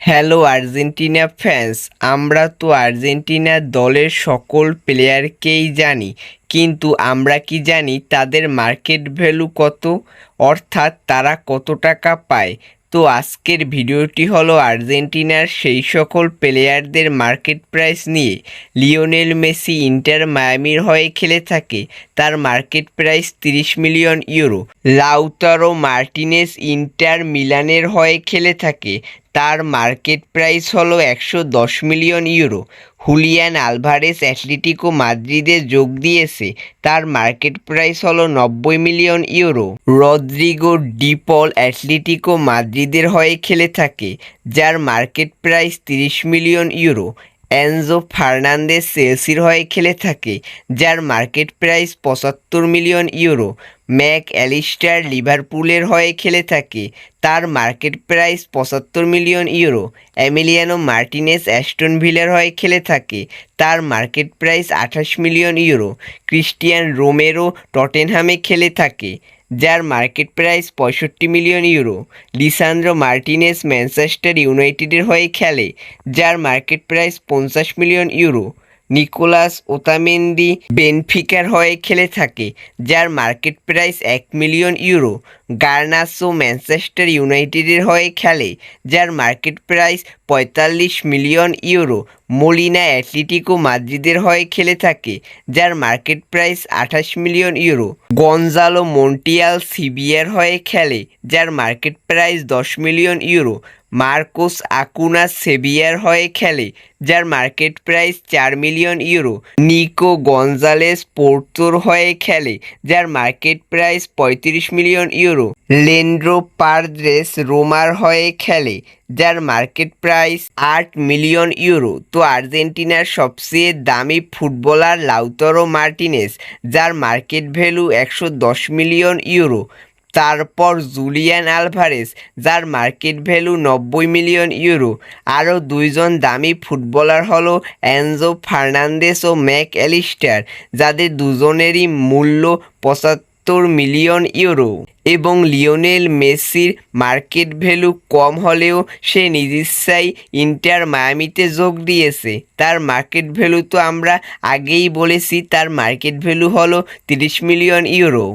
Hello Argentina fans, আমরা তো Argentina দলের সকল প্লেয়ারকেই জানি, কিন্তু আমরা কি জানি তাদের মার্কেট ভ্যালু কত, অর্থাৎ তারা কত টাকা পায়। তো আজকের ভিডিওটি হলো আর্জেন্টিনার সেই সকল প্লেয়ারদের মার্কেট প্রাইস নিয়ে। লিওনেল মেসি ইন্টার মায়ামির হয়ে খেলে থাকে, তার market price 30 million euro. Lautaro Martinez Inter মিলানের হয়ে খেলে থাকে, তার মার্কেট প্রাইস হলো 110 million euro. Julian Alvarez Atletico মাদ্রিদে যোগ দিয়েছে, তার মার্কেট প্রাইস হলো 90 million euro. Rodrigo De Paul Atletico মাদ্রিদের হয়ে খেলে থাকে, যার market price 30 million euro. Enzo Fernandez চেলসির হয়ে খেলে থাকে, যার market price 75 million euro. Mac Allister লিভারপুলের হয়ে খেলে থাকে, তার market price 75 million euro. Emiliano Martinez Aston ভিলার হয়ে খেলে থাকে, তার market price 28 million euro. Cristian Romero টটেনহামে খেলে থাকে, যার market price 65 million euro. Lisandro Martinez Manchester ইউনাইটেডের হয়ে খেলে, যার market price 50 million euro. Nicolas Otamendi বেনফিকার হয়ে খেলে থাকে, যার market price 1 million euro. Garnacho Manchester ইউনাইটেডের হয়ে খেলে, যার market price 45 million euro. Molina Atletico মাদ্রিদের হয়ে খেলে থাকে, যার market price 28 million euro. Gonzalo Montiel সিভিয়ার হয়ে খেলে, যার market price 10 million euro. Marcos Acuna সেভিয়ার হয়ে খেলে, যার market price 4 million euro. Nico Gonzalez পোর্তোর হয়ে খেলে, যার market price 35 million euro. Leandro Paredes রোমার হয়ে খেলে, যার মার্কেট প্রাইস 8 মিলিয়ন ইউরো। তো আর্জেন্টিনার সবচেয়ে দামি ফুটবলার লাউতারো মার্টিনেজ, যার মার্কেট ভ্যালু 110 মিলিয়ন ইউরো। তারপর জুলিয়ান আলভারেস, যার মার্কেট ভ্যালু 90 মিলিয়ন ইউরো। আরও দুইজন দামি ফুটবলার হলো এনজো ফার্নান্দেজ ও ম্যাক অ্যালিস্টার, যাদের দুজনেরই মূল্য 75 মিলিয়ন ইউরো। এবং লিওনেল মেসির মার্কেট ভ্যালু কম হলেও সে নিজস্বাই ইন্টার মায়ামিতে যোগ দিয়েছে, তার মার্কেট ভ্যালু তো আমরা আগেই বলেছি, তার মার্কেট ভ্যালু হলো 30 মিলিয়ন ইউরো।